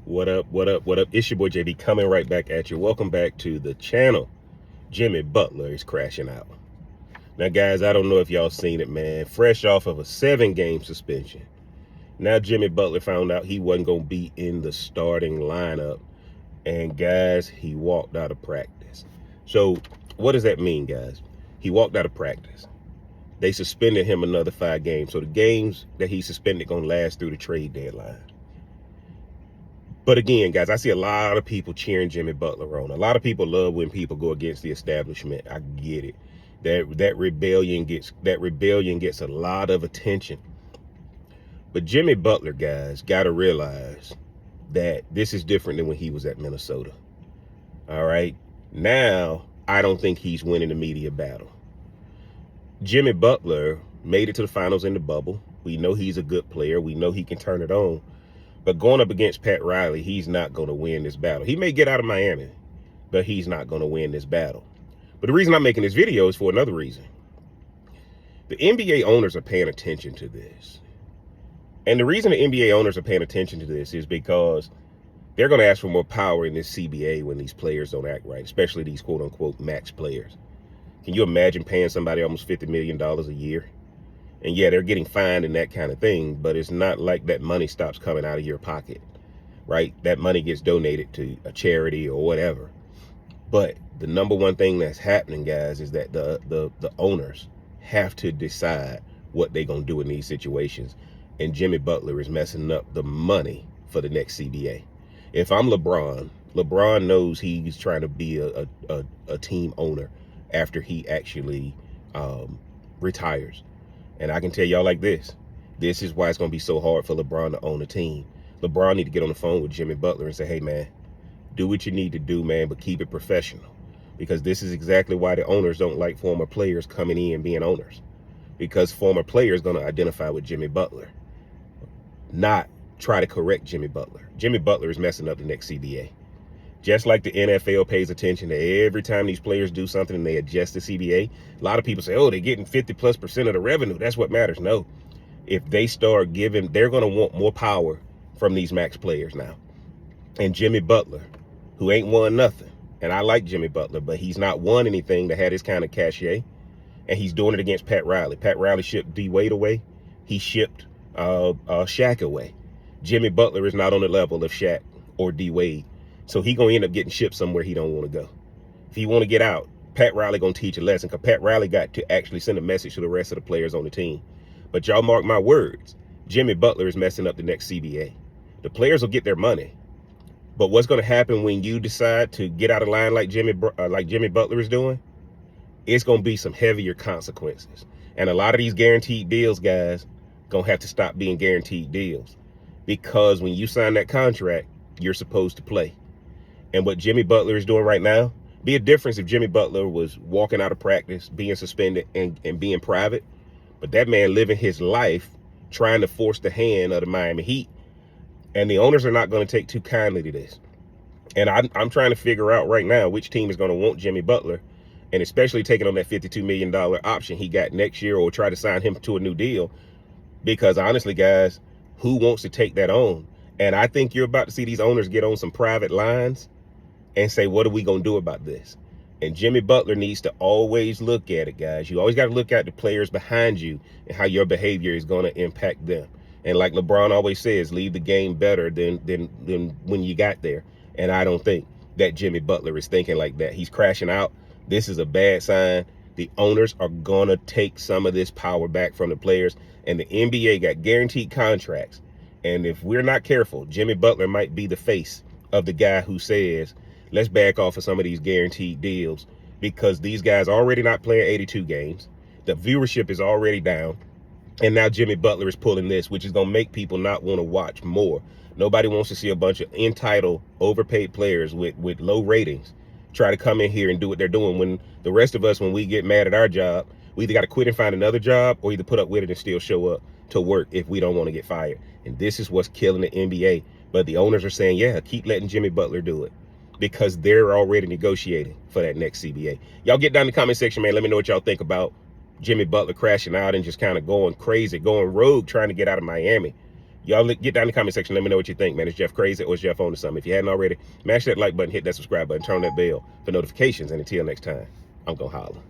What up, what up, what up? It's your boy JD coming right back at you. Welcome back to the channel. Jimmy Butler is crashing out. Now, guys, I don't know if y'all seen it, man. Fresh off of a 7-game suspension. Now, Jimmy Butler found out he wasn't going to be in the starting lineup. And, guys, he walked out of practice. So, what does that mean, guys? He walked out of practice. They suspended him another 5 games. So, the games that he suspended going to last through the trade deadline. But again, guys, I see a lot of people cheering Jimmy Butler on. A lot of people love when people go against the establishment. I get it. That rebellion gets a lot of attention. But Jimmy Butler, guys, got to realize that this is different than when he was at Minnesota. All right. Now, I don't think he's winning the media battle. Jimmy Butler made it to the finals in the bubble. We know he's a good player. We know he can turn it on. But going up against Pat Riley, he's not going to win this battle. He may get out of Miami, but he's not going to win this battle. But the reason I'm making this video is for another reason. The NBA owners are paying attention to this. And the reason the NBA owners are paying attention to this is because they're going to ask for more power in this CBA when these players don't act right, especially these quote-unquote max players. Can you imagine paying somebody almost $50 million a year? And yeah, they're getting fined and that kind of thing, but it's not like that money stops coming out of your pocket, right? That money gets donated to a charity or whatever. But the number one thing that's happening, guys, is that the owners have to decide what they're going to do in these situations. And Jimmy Butler is messing up the money for the next CBA. If I'm LeBron knows he's trying to be a team owner after he actually retires. And I can tell y'all like this is why it's going to be so hard for LeBron to own a team. LeBron need to get on the phone with Jimmy Butler and say, hey, man, do what you need to do, man, but keep it professional. Because this is exactly why the owners don't like former players coming in being owners. Because former players going to identify with Jimmy Butler, not try to correct Jimmy Butler. Jimmy Butler is messing up the next CBA. Just like the NFL pays attention to every time these players do something and they adjust the CBA. A lot of people say, oh, they're getting 50+% of the revenue. That's what matters. No, if they start giving, they're going to want more power from these max players now. And Jimmy Butler, who ain't won nothing. And I like Jimmy Butler, but he's not won anything that had his kind of cachet. And he's doing it against Pat Riley. Pat Riley shipped D Wade away. He shipped Shaq away. Jimmy Butler is not on the level of Shaq or D Wade. So he going to end up getting shipped somewhere he don't want to go. If he want to get out, Pat Riley going to teach a lesson, because Pat Riley got to actually send a message to the rest of the players on the team. But y'all mark my words, Jimmy Butler is messing up the next CBA. The players will get their money. But what's going to happen when you decide to get out of line like Jimmy Butler is doing? It's going to be some heavier consequences. And a lot of these guaranteed deals, guys, going to have to stop being guaranteed deals. Because when you sign that contract, you're supposed to play. And what Jimmy Butler is doing right now, be a difference if Jimmy Butler was walking out of practice, being suspended and being private. But that man living his life trying to force the hand of the Miami Heat. And the owners are not going to take too kindly to this. And I'm trying to figure out right now which team is going to want Jimmy Butler, and especially taking on that $52 million option he got next year, or try to sign him to a new deal. Because honestly, guys, who wants to take that on? And I think you're about to see these owners get on some private lines and say, what are we going to do about this? And Jimmy Butler needs to always look at it, guys. You always got to look at the players behind you and how your behavior is going to impact them. And like LeBron always says, leave the game better than when you got there. And I don't think that Jimmy Butler is thinking like that. He's crashing out. This is a bad sign. The owners are going to take some of this power back from the players. And the NBA got guaranteed contracts. And if we're not careful, Jimmy Butler might be the face of the guy who says, let's back off of some of these guaranteed deals, because these guys are already not playing 82 games. The viewership is already down. And now Jimmy Butler is pulling this, which is going to make people not want to watch more. Nobody wants to see a bunch of entitled, overpaid players with low ratings try to come in here and do what they're doing, when the rest of us, when we get mad at our job, we either got to quit and find another job, or either put up with it and still show up to work if we don't want to get fired. And this is what's killing the NBA. But the owners are saying, yeah, keep letting Jimmy Butler do it, because they're already negotiating for that next CBA. Y'all get down in the comment section, man. Let me know what y'all think about Jimmy Butler crashing out and just kind of going crazy, going rogue, trying to get out of Miami. Y'all get down in the comment section. Let me know what you think, man. Is Jeff crazy or is Jeff on to something? If you hadn't already, smash that like button, hit that subscribe button, turn on that bell for notifications. And until next time, I'm going to holler.